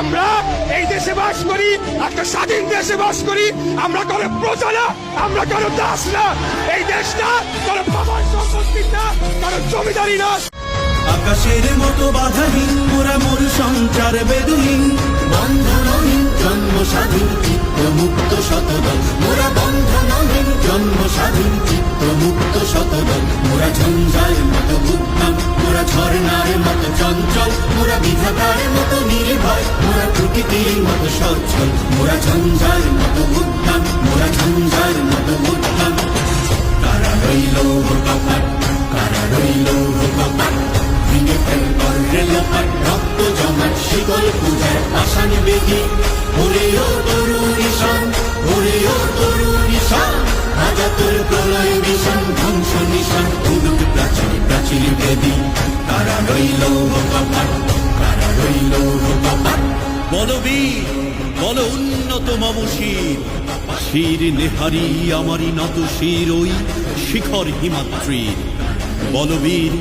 আমরা এই দেশে বাস করি, একটা স্বাধীন দেশে বাস করি। আমরা কোনো প্রজা না, আমরা কোনো দাস না। এই দেশটা কোনো বাবার সম্পত্তি না, কোনো জমিদারি না। আকাশের মতো বাধাহীন মোরা মরু সঞ্চার বেদুহীন, বন্ধনহীন জন্ম স্বাধীন চিত্ত মুক্ত শতদল। মোরা বন্ধনহীন জন্ম স্বাধীন চিত্ত মুক্ত শতদল। মোরা ঝঞ্ঝার মতো উদ্যম, মোরা ঝর্ণার মতো চঞ্চল। মোরা বিধাতার মতো নির্ভয়, মোরা প্রকৃতির মতো সচ্ছল। মোরা ঝঞ্ঝার মতো উদ্যম, মোরা ঝঞ্ঝার মতো উদ্যম। কারা রইল কপাট, কারা রইল কপাট, ভেঙে ফেল রেলপাট। রক্ত জমাট শিকল পূজার আশান বেদি, ওরে ও তরুণ ঈশান, ওরে ও তরুণ ঈশান। আজাতুর প্রলয় বিষান, ধ্বংস নিশান, উলুট প্রাচীর প্রাচীর বেদি। কারা রইল কপাট, কারা রইল কপাট। বলবীর বল উন্নত মম শির, শির নেহারি আমারি নত শির ওই শিখর হিমাদ্রির। বলবীর